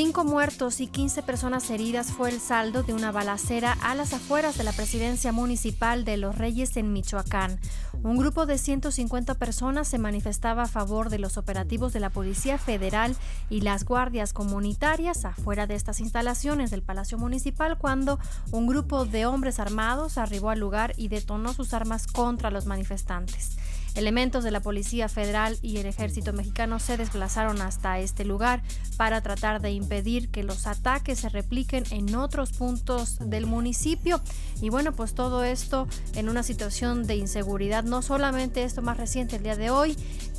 5 muertos y 15 personas heridas fue el saldo de una balacera a las afueras de la presidencia municipal de Los Reyes en Michoacán. Un grupo de 150 personas se manifestaba a favor de los operativos de la Policía Federal y las guardias comunitarias afuera de estas instalaciones del Palacio Municipal cuando un grupo de hombres armados arribó al lugar y detonó sus armas contra los manifestantes. Elementos de la Policía Federal y el Ejército Mexicano se desplazaron hasta este lugar para tratar de impedir que los ataques se repliquen en otros puntos del municipio. Y bueno, pues todo esto en una situación de inseguridad, no solamente esto más reciente el día de hoy,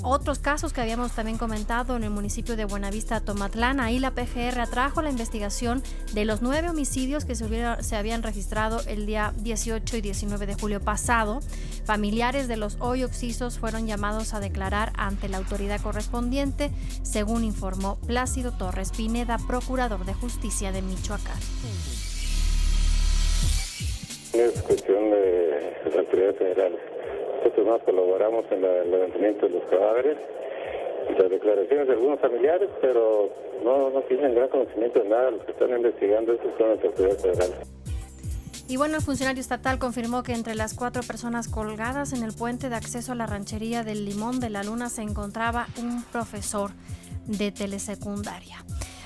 otros casos que habíamos también comentado en el municipio de Buenavista, Tomatlán. Ahí la PGR atrajo la investigación de los 9 homicidios que se habían registrado el día 18 y 19 de julio pasado. Familiares de los hoy occisos fueron llamados a declarar ante la autoridad correspondiente, según informó Plácido Torres Pineda, procurador de justicia de Michoacán. Es cuestión de las autoridades federales. Nosotros más colaboramos en el levantamiento de los cadáveres, las declaraciones de algunos familiares, pero no tienen gran conocimiento de nada. Los que están investigando eso son las autoridades federales. Y bueno, el funcionario estatal confirmó que entre las 4 personas colgadas en el puente de acceso a la ranchería del Limón de la Luna se encontraba un profesor de telesecundaria.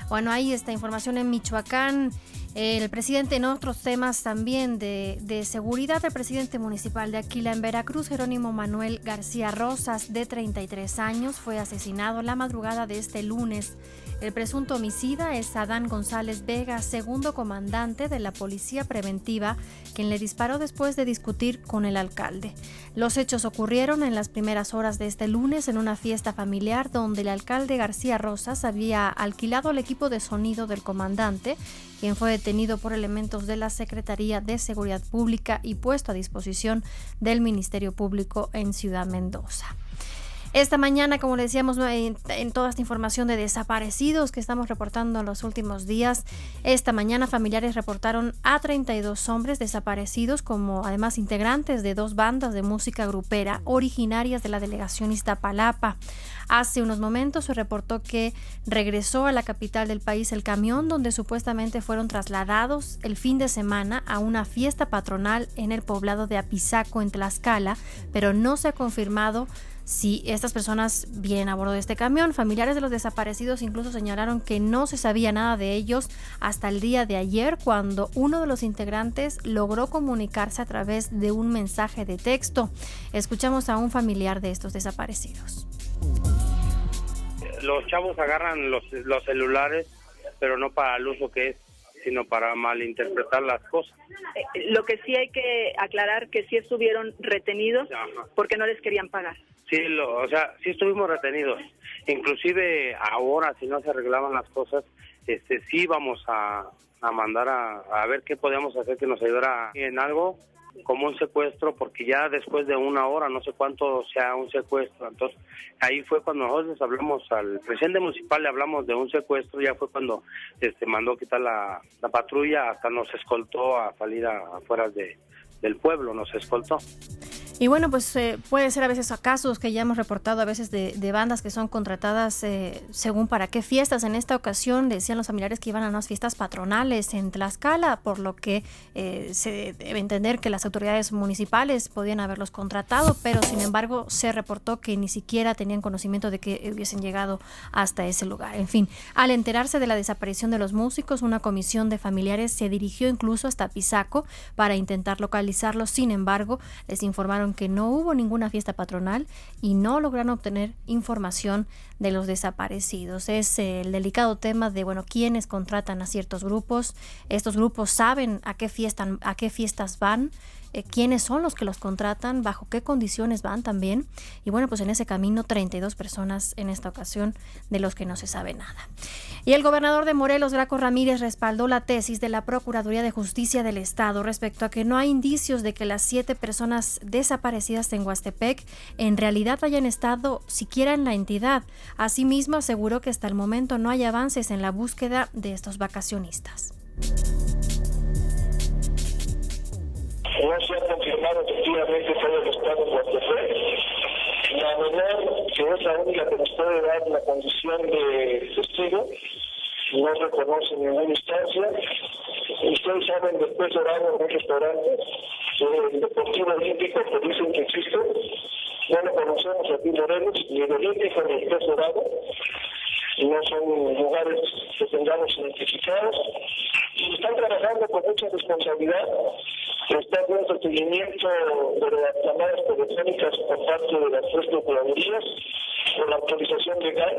Bueno, ahí está información en Michoacán. El presidente, en otros temas también de seguridad, el presidente municipal de Aquila en Veracruz, Jerónimo Manuel García Rosas, de 33 años, fue asesinado la madrugada de este lunes. El presunto homicida es Adán González Vega, segundo comandante de la Policía Preventiva, quien le disparó después de discutir con el alcalde. Los hechos ocurrieron en las primeras horas de este lunes en una fiesta familiar donde el alcalde García Rosas había alquilado el equipo de sonido del comandante, quien fue detenido por elementos de la Secretaría de Seguridad Pública y puesto a disposición del Ministerio Público en Ciudad Mendoza. Esta mañana, como le decíamos, en toda esta información de desaparecidos que estamos reportando en los últimos días, esta mañana familiares reportaron a 32 hombres desaparecidos, como además integrantes de 2 bandas de música grupera originarias de la delegación Iztapalapa. Hace unos momentos se reportó que regresó a la capital del país el camión donde supuestamente fueron trasladados el fin de semana a una fiesta patronal en el poblado de Apizaco, en Tlaxcala, pero no se ha confirmado si estas personas vienen a bordo de este camión. Familiares de los desaparecidos incluso señalaron que no se sabía nada de ellos hasta el día de ayer, cuando uno de los integrantes logró comunicarse a través de un mensaje de texto. Escuchamos a un familiar de estos desaparecidos. Los chavos agarran los celulares, pero no para el uso que es, sino para malinterpretar las cosas. Lo que sí hay que aclarar que sí estuvieron retenidos. Ajá. Porque no les querían pagar. Sí, sí estuvimos retenidos. Inclusive ahora, si no se arreglaban las cosas, sí íbamos a mandar a ver qué podíamos hacer que nos ayudara en algo como un secuestro, porque ya después de 1 hora, no sé cuánto sea un secuestro. Entonces ahí fue cuando nosotros hablamos al presidente municipal, le hablamos de un secuestro. Ya fue cuando mandó quitar la patrulla, hasta nos escoltó a salir afuera del pueblo, nos escoltó. Y bueno, pues puede ser a veces casos que ya hemos reportado a veces de bandas que son contratadas según para qué fiestas. En esta ocasión decían los familiares que iban a unas fiestas patronales en Tlaxcala, por lo que se debe entender que las autoridades municipales podían haberlos contratado, pero sin embargo se reportó que ni siquiera tenían conocimiento de que hubiesen llegado hasta ese lugar. En fin, al enterarse de la desaparición de los músicos, una comisión de familiares se dirigió incluso hasta Apizaco para intentar localizarlos. Sin embargo, les informaron que no hubo ninguna fiesta patronal y no lograron obtener información de los desaparecidos. Es el delicado tema de, quiénes contratan a ciertos grupos. Estos grupos saben a qué fiestas van, quiénes son los que los contratan, bajo qué condiciones van también. Y pues en ese camino 32 personas en esta ocasión, de los que no se sabe nada. Y el gobernador de Morelos, Graco Ramírez, respaldó la tesis de la Procuraduría de Justicia del Estado respecto a que no hay indicios de que las 7 personas desaparecidas en Huastepec en realidad hayan estado siquiera en la entidad. Asimismo, aseguró que hasta el momento no hay avances en la búsqueda de estos vacacionistas. No se ha confirmado efectivamente que haya estado en Huastepec. La menor, que es la única que nos puede dar la condición de testigo, no reconoce ninguna instancia. Ustedes saben, después oramos en un restaurante, el Deportivo Olímpico, que dicen que existe. No lo conocemos aquí en Morelos, ni el Olímpico ni el Pez Dorado. No son lugares que tengamos identificados. Y están trabajando con mucha responsabilidad. Está haciendo seguimiento de las llamadas telefónicas por parte de las tres procuradurías, con la autorización legal.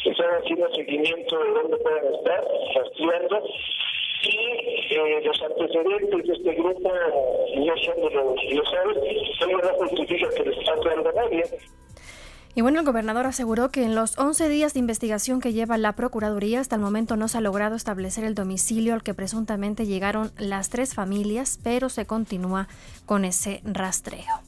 Están haciendo seguimiento de dónde pueden estar, rastreando. Y los antecedentes de este grupo no son de los sabes, ellos no justifica que les pase algo a nadie. Y bueno, el gobernador aseguró que en los 11 días de investigación que lleva la Procuraduría, hasta el momento no se ha logrado establecer el domicilio al que presuntamente llegaron las tres familias, pero se continúa con ese rastreo.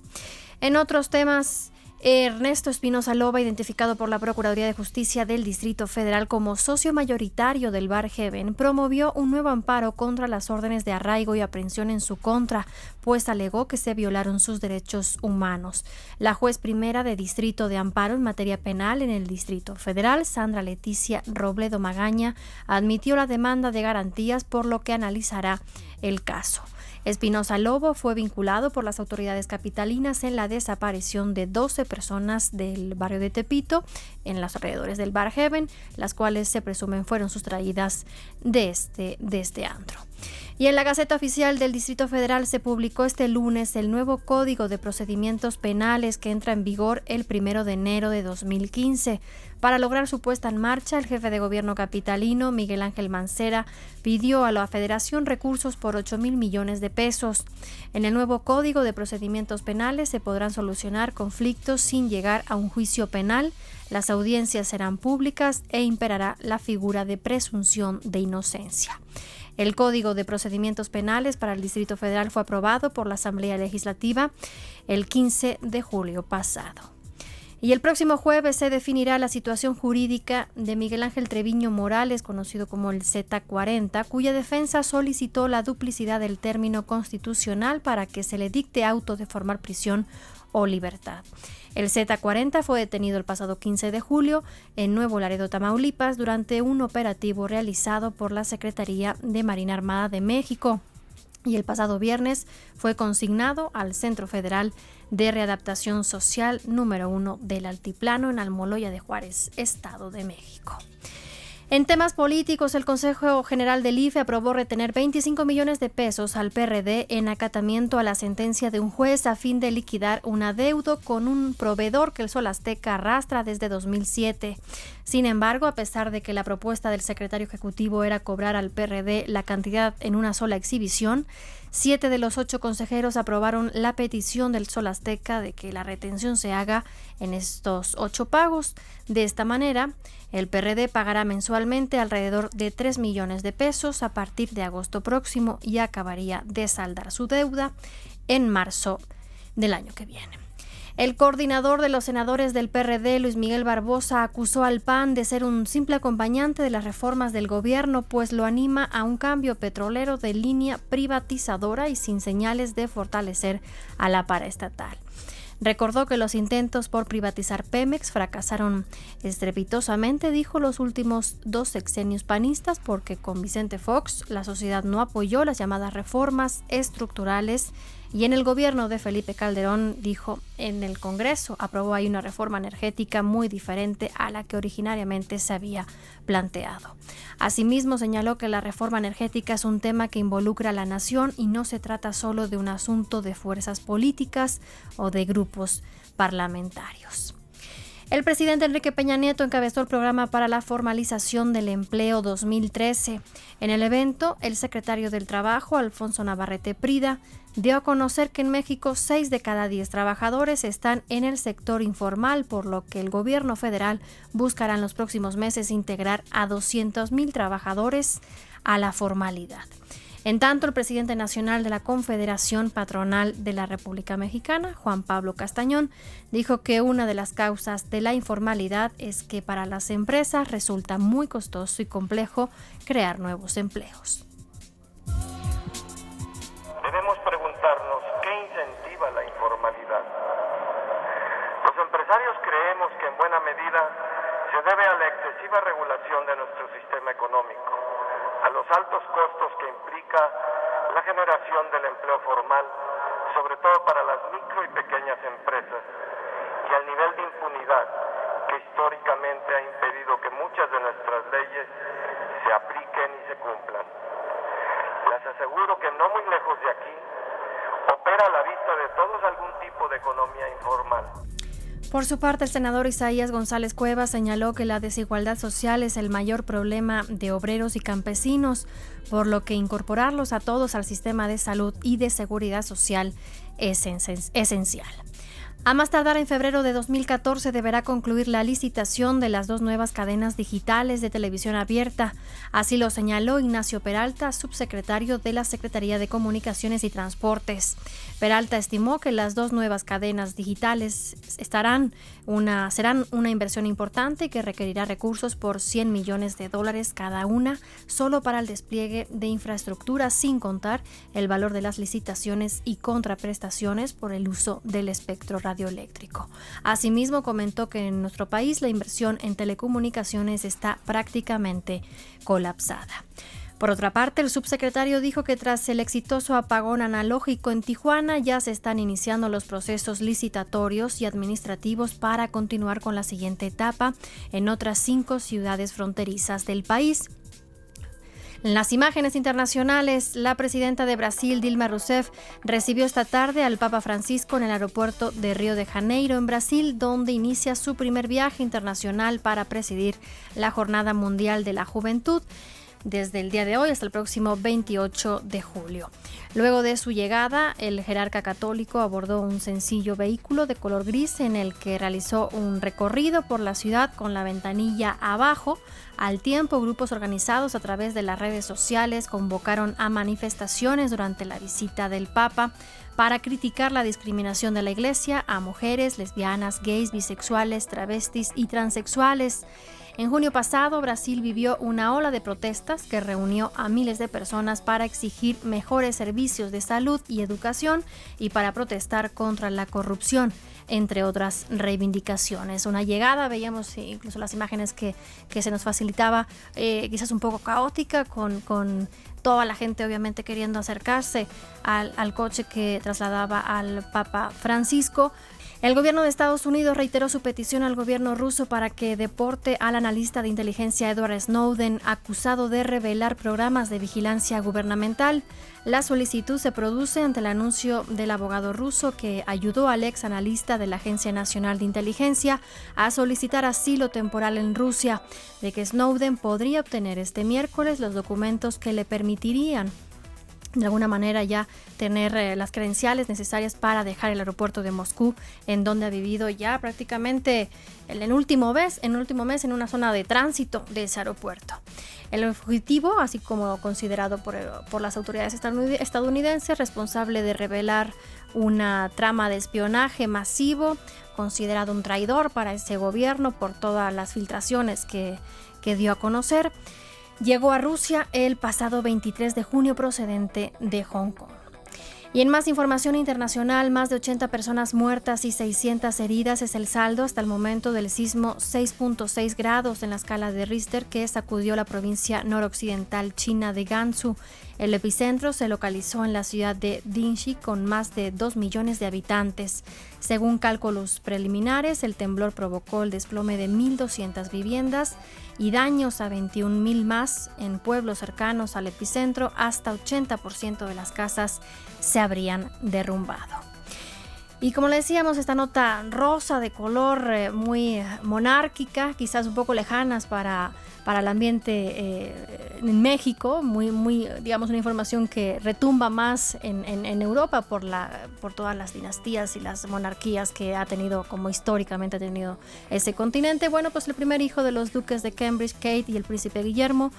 En otros temas, Ernesto Espinosa Loba, identificado por la Procuraduría de Justicia del Distrito Federal como socio mayoritario del Bar Heaven, promovió un nuevo amparo contra las órdenes de arraigo y aprehensión en su contra, pues alegó que se violaron sus derechos humanos. La juez primera de Distrito de Amparo en materia penal en el Distrito Federal, Sandra Leticia Robledo Magaña, admitió la demanda de garantías, por lo que analizará el caso. Espinosa Lobo fue vinculado por las autoridades capitalinas en la desaparición de 12 personas del barrio de Tepito, en los alrededores del Bar Heaven, las cuales se presumen fueron sustraídas de este antro. Y en la Gaceta Oficial del Distrito Federal se publicó este lunes el nuevo Código de Procedimientos Penales que entra en vigor el 1 de enero de 2015. Para lograr su puesta en marcha, el jefe de gobierno capitalino, Miguel Ángel Mancera, pidió a la Federación recursos por 8,000 millones de pesos. En el nuevo Código de Procedimientos Penales se podrán solucionar conflictos sin llegar a un juicio penal, las audiencias serán públicas e imperará la figura de presunción de inocencia. El Código de Procedimientos Penales para el Distrito Federal fue aprobado por la Asamblea Legislativa el 15 de julio pasado. Y el próximo jueves se definirá la situación jurídica de Miguel Ángel Treviño Morales, conocido como el Z40, cuya defensa solicitó la duplicidad del término constitucional para que se le dicte auto de formar prisión o libertad. El Z40 fue detenido el pasado 15 de julio en Nuevo Laredo, Tamaulipas, durante un operativo realizado por la Secretaría de Marina Armada de México. Y el pasado viernes fue consignado al Centro Federal de Readaptación Social número 1 del Altiplano en Almoloya de Juárez, Estado de México. En temas políticos, el Consejo General del IFE aprobó retener 25 millones de pesos al PRD en acatamiento a la sentencia de un juez a fin de liquidar un adeudo con un proveedor que el Sol Azteca arrastra desde 2007. Sin embargo, a pesar de que la propuesta del secretario ejecutivo era cobrar al PRD la cantidad en una sola exhibición, 7 de los 8 consejeros aprobaron la petición del Sol Azteca de que la retención se haga en estos 8 pagos. De esta manera, el PRD pagará mensualmente alrededor de 3 millones de pesos a partir de agosto próximo y acabaría de saldar su deuda en marzo del año que viene. El coordinador de los senadores del PRD, Luis Miguel Barbosa, acusó al PAN de ser un simple acompañante de las reformas del gobierno, pues lo anima a un cambio petrolero de línea privatizadora y sin señales de fortalecer a la paraestatal. Recordó que los intentos por privatizar Pemex fracasaron estrepitosamente, dijo, los últimos 2 sexenios panistas, porque con Vicente Fox la sociedad no apoyó las llamadas reformas estructurales, y en el gobierno de Felipe Calderón, dijo, en el Congreso aprobó ahí una reforma energética muy diferente a la que originariamente se había planteado. Asimismo, señaló que la reforma energética es un tema que involucra a la nación y no se trata solo de un asunto de fuerzas políticas o de grupos parlamentarios. El presidente Enrique Peña Nieto encabezó el programa para la formalización del empleo 2013. En el evento, el secretario del Trabajo, Alfonso Navarrete Prida, dio a conocer que en México 6 de cada 10 trabajadores están en el sector informal, por lo que el gobierno federal buscará en los próximos meses integrar a 200,000 trabajadores a la formalidad. En tanto, el presidente nacional de la Confederación Patronal de la República Mexicana, Juan Pablo Castañón, dijo que una de las causas de la informalidad es que para las empresas resulta muy costoso y complejo crear nuevos empleos. Debemos preguntarnos qué incentiva la informalidad. Los empresarios creemos que en buena medida se debe a la excesiva regulación de nuestro sistema económico, a los altos costos que implica la generación del empleo formal, sobre todo para las micro y pequeñas empresas, y al nivel de impunidad que históricamente ha impedido que muchas de nuestras leyes se apliquen y se cumplan. Les aseguro que no muy lejos de aquí opera a la vista de todos algún tipo de economía informal. Por su parte, el senador Isaías González Cuevas señaló que la desigualdad social es el mayor problema de obreros y campesinos, por lo que incorporarlos a todos al sistema de salud y de seguridad social es esencial. A más tardar en febrero de 2014 deberá concluir la licitación de las 2 nuevas cadenas digitales de televisión abierta. Así lo señaló Ignacio Peralta, subsecretario de la Secretaría de Comunicaciones y Transportes. Peralta estimó que las 2 nuevas cadenas digitales serán una inversión importante que requerirá recursos por $100 millones cada una, solo para el despliegue de infraestructura, sin contar el valor de las licitaciones y contraprestaciones por el uso del espectro radioeléctrico. Asimismo, comentó que en nuestro país la inversión en telecomunicaciones está prácticamente colapsada. Por otra parte, el subsecretario dijo que tras el exitoso apagón analógico en Tijuana ya se están iniciando los procesos licitatorios y administrativos para continuar con la siguiente etapa en otras 5 ciudades fronterizas del país. En las imágenes internacionales, la presidenta de Brasil, Dilma Rousseff, recibió esta tarde al Papa Francisco en el aeropuerto de Río de Janeiro, en Brasil, donde inicia su primer viaje internacional para presidir la Jornada Mundial de la Juventud, desde el día de hoy hasta el próximo 28 de julio. Luego de su llegada, el jerarca católico abordó un sencillo vehículo de color gris en el que realizó un recorrido por la ciudad con la ventanilla abajo. Al tiempo, grupos organizados a través de las redes sociales convocaron a manifestaciones durante la visita del Papa para criticar la discriminación de la Iglesia a mujeres, lesbianas, gays, bisexuales, travestis y transexuales. En junio pasado, Brasil vivió una ola de protestas que reunió a miles de personas para exigir mejores servicios de salud y educación y para protestar contra la corrupción, entre otras reivindicaciones. Una llegada, veíamos incluso las imágenes que se nos facilitaba, quizás un poco caótica, con toda la gente obviamente queriendo acercarse al coche que trasladaba al Papa Francisco. El gobierno de Estados Unidos reiteró su petición al gobierno ruso para que deporte al analista de inteligencia Edward Snowden, acusado de revelar programas de vigilancia gubernamental. La solicitud se produce ante el anuncio del abogado ruso que ayudó al ex analista de la Agencia Nacional de Inteligencia a solicitar asilo temporal en Rusia, de que Snowden podría obtener este miércoles los documentos que le permitirían de alguna manera ya tener las credenciales necesarias para dejar el aeropuerto de Moscú, en donde ha vivido ya prácticamente en el último mes en una zona de tránsito de ese aeropuerto. El fugitivo, así como considerado por las autoridades estadounidenses, responsable de revelar una trama de espionaje masivo, considerado un traidor para ese gobierno por todas las filtraciones que dio a conocer, llegó a Rusia el pasado 23 de junio procedente de Hong Kong. Y en más información internacional, más de 80 personas muertas y 600 heridas es el saldo hasta el momento del sismo 6.6 grados en la escala de Richter que sacudió la provincia noroccidental china de Gansu. El epicentro se localizó en la ciudad de Dingxi con más de 2 millones de habitantes. Según cálculos preliminares, el temblor provocó el desplome de 1.200 viviendas y daños a 21.000 más en pueblos cercanos al epicentro. Hasta 80% de las casas se habrían derrumbado. Y como le decíamos, esta nota rosa de color muy monárquica, quizás un poco lejanas para el ambiente en México, muy digamos una información que retumba más en Europa por todas las dinastías y las monarquías que ha tenido, como históricamente ha tenido ese continente. Bueno, pues el primer hijo de los duques de Cambridge, Kate, y el príncipe Guillermo,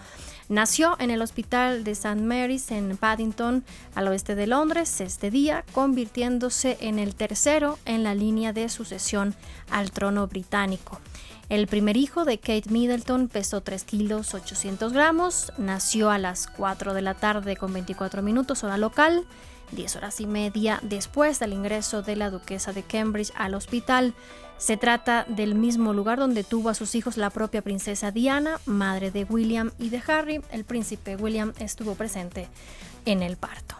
nació en el hospital de St. Mary's en Paddington, al oeste de Londres, este día, convirtiéndose en el tercero en la línea de sucesión al trono británico. El primer hijo de Kate Middleton pesó 3 kilos 800 gramos, nació a las 4 de la tarde con 24 minutos hora local. 10 horas y media después del ingreso de la duquesa de Cambridge al hospital. Se trata del mismo lugar donde tuvo a sus hijos la propia princesa Diana, madre de William y de Harry. El príncipe William estuvo presente en el parto.